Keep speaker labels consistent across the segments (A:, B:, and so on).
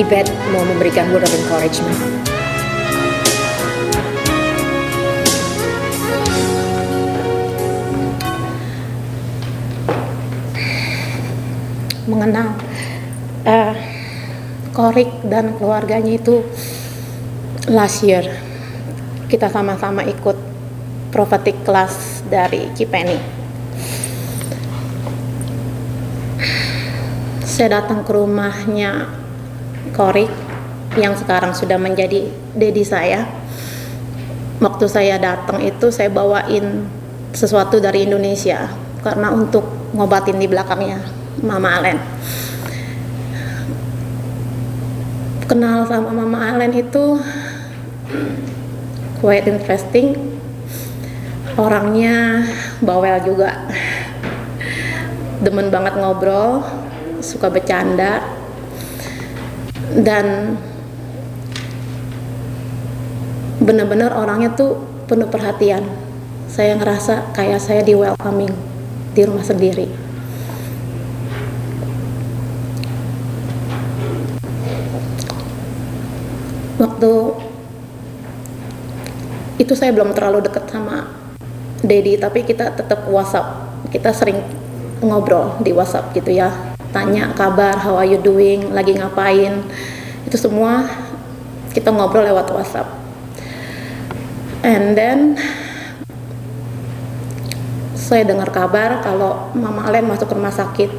A: Yvette mau memberikan word of encouragement.
B: Mengenal Korik dan keluarganya itu last year kita sama-sama ikut prophetic class dari Cipeni. Saya datang ke rumahnya Korik yang sekarang sudah menjadi daddy saya. Waktu saya datang itu saya bawain sesuatu dari Indonesia karena untuk ngobatin di belakangnya Mama Allen. Kenal sama Mama Allen itu quite interesting. Orangnya bawel juga, demen banget ngobrol, suka bercanda, dan bener-bener orangnya tuh penuh perhatian. Saya ngerasa kayak saya di welcoming di rumah sendiri. Waktu itu saya belum terlalu dekat sama Daddy, tapi kita tetap WhatsApp. Kita sering ngobrol di WhatsApp gitu ya, tanya kabar, how are you doing, lagi ngapain, itu semua kita ngobrol lewat WhatsApp. And then saya dengar kabar kalau Mama Allen masuk ke rumah sakit.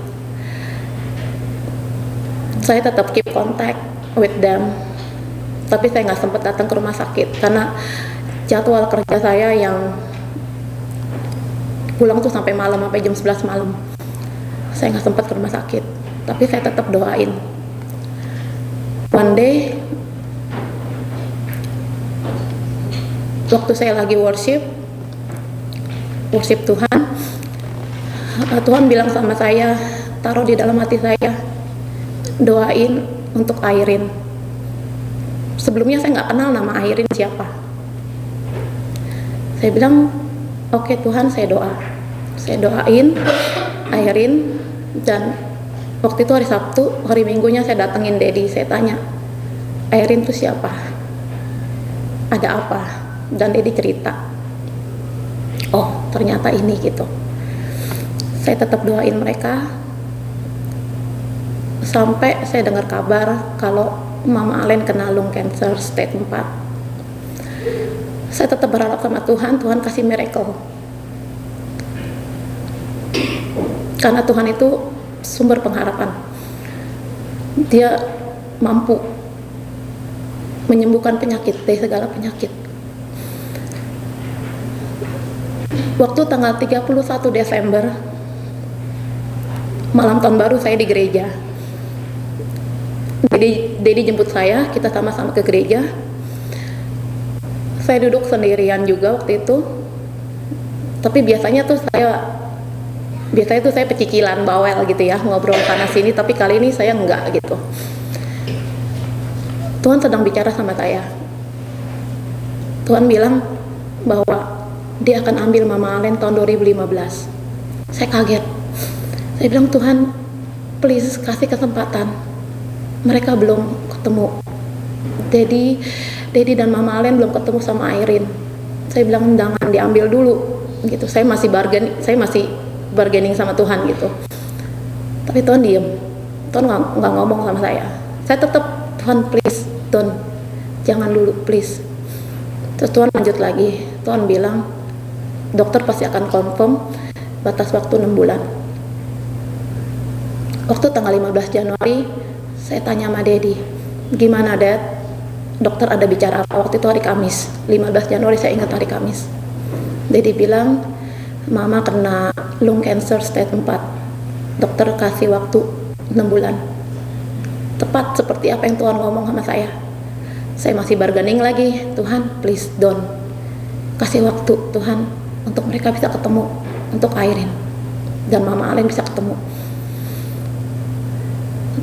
B: Saya tetap keep contact with them, tapi saya nggak sempat datang ke rumah sakit karena jadwal kerja saya yang pulang tuh sampai malam, sampai jam 11 malam. Saya nggak sempat ke rumah sakit, tapi saya tetap doain. One day, waktu saya lagi worship Tuhan, Tuhan bilang sama saya, taruh di dalam hati saya, doain untuk Airin. Sebelumnya saya nggak kenal nama Airin siapa. Saya bilang, oke Tuhan, saya doain Airin. Dan waktu itu hari Sabtu, hari Minggunya saya datengin Daddy. Saya tanya, Airin itu siapa? Ada apa? Dan Daddy cerita, oh ternyata ini gitu. Saya tetap doain mereka sampai saya dengar kabar kalau Mama Allen kena lung cancer stage 4. Saya tetap berharap sama Tuhan, Tuhan kasih miracle. Karena Tuhan itu sumber pengharapan. Dia mampu menyembuhkan penyakit, dari segala penyakit. Waktu tanggal 31 Desember, malam tahun baru, saya di gereja. Daddy jemput saya, kita sama-sama ke gereja. Saya duduk sendirian juga waktu itu. Tapi biasanya saya pecicilan, bawel gitu ya, ngobrol sana sini, tapi kali ini saya enggak gitu. Tuhan sedang bicara sama saya. Tuhan bilang bahwa Dia akan ambil Mama Allen tahun 2015. Saya kaget. Saya bilang, Tuhan, please kasih kesempatan. Mereka belum ketemu. Daddy dan Mama Allen belum ketemu sama Airin. Saya bilang jangan diambil dulu gitu. Saya masih bargaining sama Tuhan gitu. Tapi Tuhan diem. Tuhan nggak ngomong sama saya. Saya tetap, Tuhan please, Tuhan jangan dulu please. Terus Tuhan lanjut lagi. Tuhan bilang dokter pasti akan confirm batas waktu 6 bulan. Waktu tanggal 15 Januari saya tanya sama Daddy, gimana Dad? Dokter ada bicara apa? Waktu itu hari Kamis, 15 Januari, saya ingat hari Kamis. Daddy bilang, Mama kena lung cancer stage 4. Dokter kasih waktu 6 bulan. Tepat seperti apa yang Tuhan ngomong sama saya. Saya masih bargaining lagi, Tuhan please don't. Kasih waktu Tuhan untuk mereka bisa ketemu, untuk Airin dan Mama Allen bisa ketemu.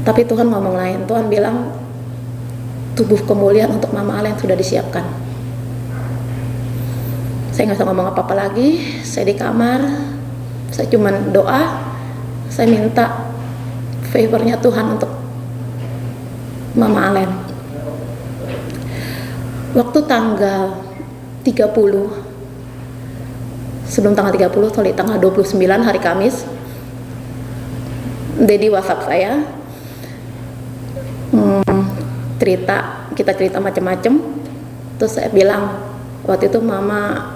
B: Tapi Tuhan ngomong lain. Tuhan bilang tubuh kemuliaan untuk Mama Allen sudah disiapkan. Saya nggak bisa ngomong apa-apa lagi. Saya di kamar, saya cuman doa, saya minta favornya Tuhan untuk Mama Alen. Waktu tanggal 30, sebelum tanggal 30, sorry, tanggal 29 hari Kamis, Dedi WhatsApp saya, kita cerita macam-macam. Terus saya bilang, waktu itu mama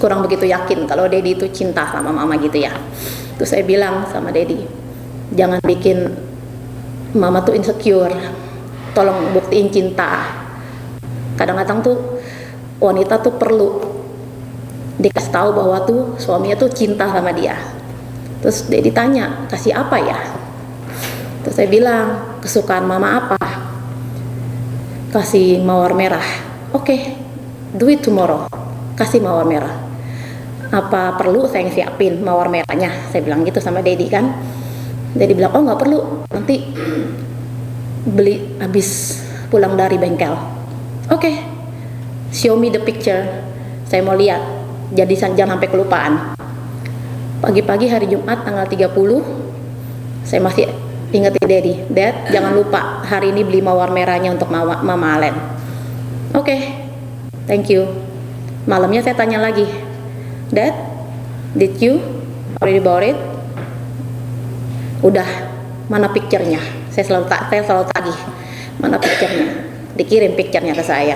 B: kurang begitu yakin kalau Dedi itu cinta sama mama gitu ya. Terus saya bilang sama Dedi, jangan bikin mama tuh insecure, tolong buktiin cinta. Kadang-kadang tuh wanita tuh perlu dikasih tahu bahwa tuh suaminya tuh cinta sama dia. Terus Dedi tanya, kasih apa ya? Terus saya bilang, kesukaan mama apa? Kasih mawar merah. Oke, do it tomorrow. Kasih mawar merah. Apa perlu saya siapin mawar merahnya? Saya bilang gitu sama Dedi kan. Dedi bilang, oh nggak perlu, nanti beli habis pulang dari bengkel. Oke, show me the picture. Saya mau lihat. Jadi jangan sampai kelupaan. Pagi-pagi hari Jumat tanggal 30, saya masih ingetin Dedi, Dad, jangan lupa hari ini beli mawar merahnya untuk Mama Alen. Oke, thank you. Malamnya saya tanya lagi, Dad, did you already bought it? Udah, mana picture-nya? Saya selalu tagih, mana picture-nya? Dikirim picture-nya ke saya.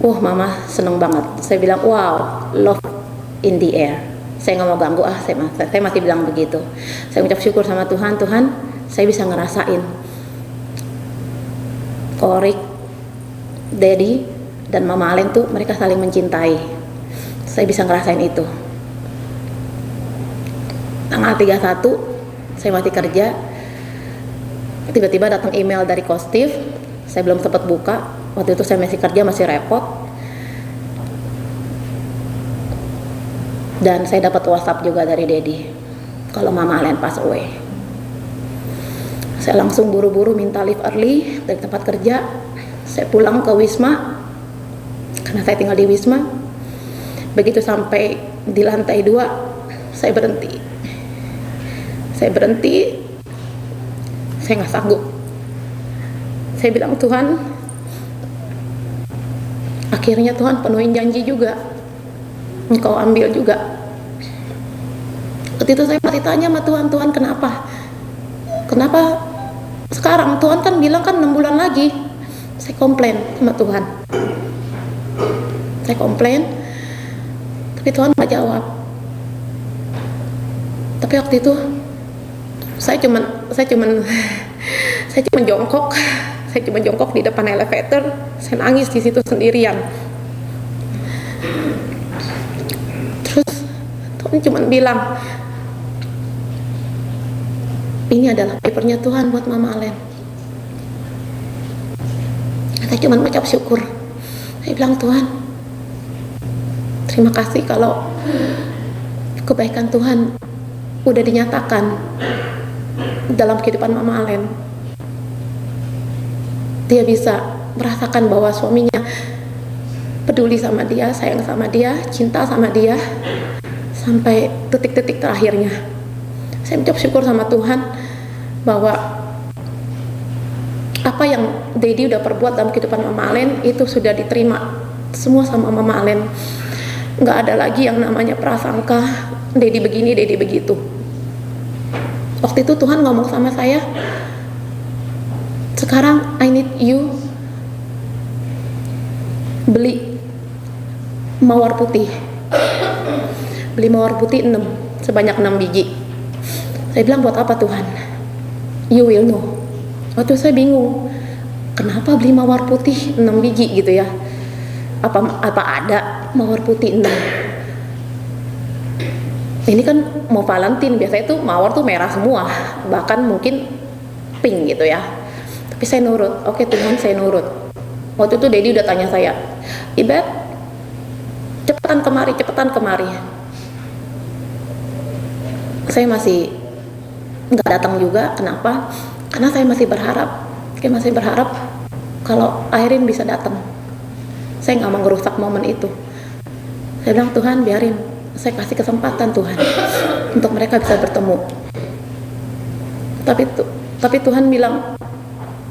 B: Mama seneng banget. Saya bilang, wow, love in the air. Saya nggak mau ganggu, saya masih bilang begitu. Saya ucap syukur sama Tuhan, saya bisa ngerasain Korik, Dedi, dan Mama Alen tuh mereka saling mencintai. Saya bisa ngerasain itu. Tanggal 31 saya masih kerja, tiba-tiba datang email dari Kostif. Saya belum sempat buka, waktu itu saya masih kerja, masih repot. Dan saya dapat WhatsApp juga dari Dedi kalau Mama Alen pass away. Saya langsung buru-buru minta leave early dari tempat kerja. Saya pulang ke Wisma karena saya tinggal di Wisma. Begitu sampai di lantai 2, saya berhenti. Saya nggak sanggup. Saya bilang, Tuhan, akhirnya Tuhan penuhin janji juga, Engkau ambil juga. Waktu itu saya masih tanya sama Tuhan, Tuhan kenapa sekarang? Tuhan kan bilang kan 6 bulan lagi. Saya komplain sama Tuhan, tapi Tuhan nggak jawab. Tapi waktu itu saya cuma jongkok di depan elevator. Saya nangis di situ sendirian. Terus Tuhan cuma bilang, ini adalah papernya Tuhan buat Mama Alen. Saya cuma mengucap syukur. Saya bilang, Tuhan, terima kasih kalau kebaikan Tuhan udah dinyatakan dalam kehidupan Mama Alen. Dia bisa merasakan bahwa suaminya peduli sama dia, sayang sama dia, cinta sama dia sampai detik-detik terakhirnya. Saya mengucap syukur sama Tuhan bahwa apa yang Dedi udah perbuat dalam kehidupan Mama Alen itu sudah diterima semua sama Mama Alen. Nggak ada lagi yang namanya prasangka Dedi begini, Dedi begitu. Waktu itu Tuhan ngomong sama saya, sekarang I need you beli mawar putih. Beli mawar putih 6, sebanyak 6 biji. Saya bilang, buat apa Tuhan? You will know. Waktu saya bingung, kenapa beli mawar putih 6 biji gitu ya? Apa ada mawar putih 6? Ini kan mau Valentine, biasanya tuh mawar tuh merah semua, bahkan mungkin pink gitu ya. Tapi saya nurut. Oke Tuhan, saya nurut. Waktu itu Dedi udah tanya saya, Ibet, cepetan kemari. Saya masih nggak datang juga. Kenapa? Karena saya masih berharap kalau Airin bisa datang. Saya nggak mau ngerusak momen itu. Saya bilang, Tuhan biarin, saya kasih kesempatan Tuhan untuk mereka bisa bertemu. Tapi Tapi Tuhan bilang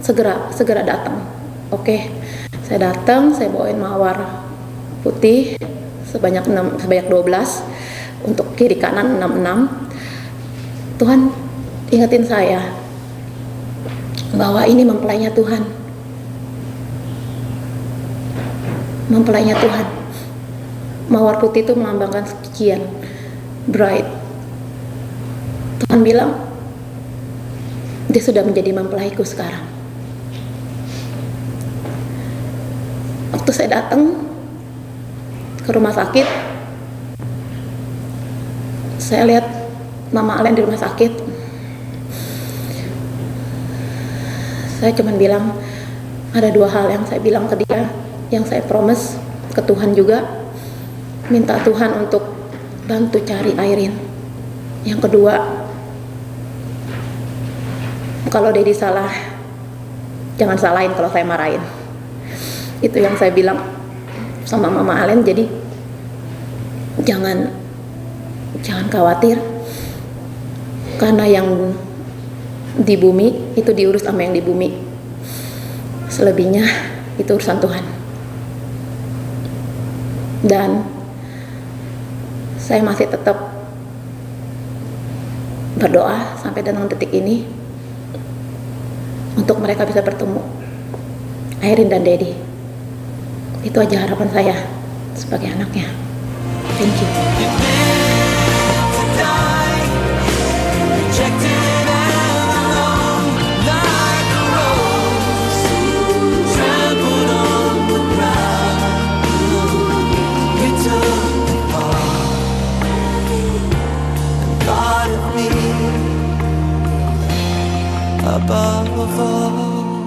B: segera datang. Oke, saya datang, saya bawain mawar putih sebanyak 12, untuk kiri kanan 66. Tuhan ingetin saya bahwa ini mempelainya Tuhan. Mempelainya Tuhan. Mawar putih itu melambangkan kesucian, bride. Tuhan bilang, dia sudah menjadi mempelaiku sekarang. Waktu saya datang ke rumah sakit, saya lihat Mama Alen di rumah sakit. Saya cuma bilang, ada 2 hal yang saya bilang ke dia, yang saya promise ke Tuhan juga. Minta Tuhan untuk bantu cari Airin. Yang kedua, kalau Dedi salah, jangan salahin kalau saya marahin. Itu yang saya bilang sama Mama Alen. Jadi jangan khawatir, karena yang di bumi itu diurus sama yang di bumi. Selebihnya itu urusan Tuhan. Dan saya masih tetap berdoa sampai dengan detik ini untuk mereka bisa bertemu, Airin dan Dedi. Itu aja harapan saya sebagai anaknya. Thank you.
C: Above all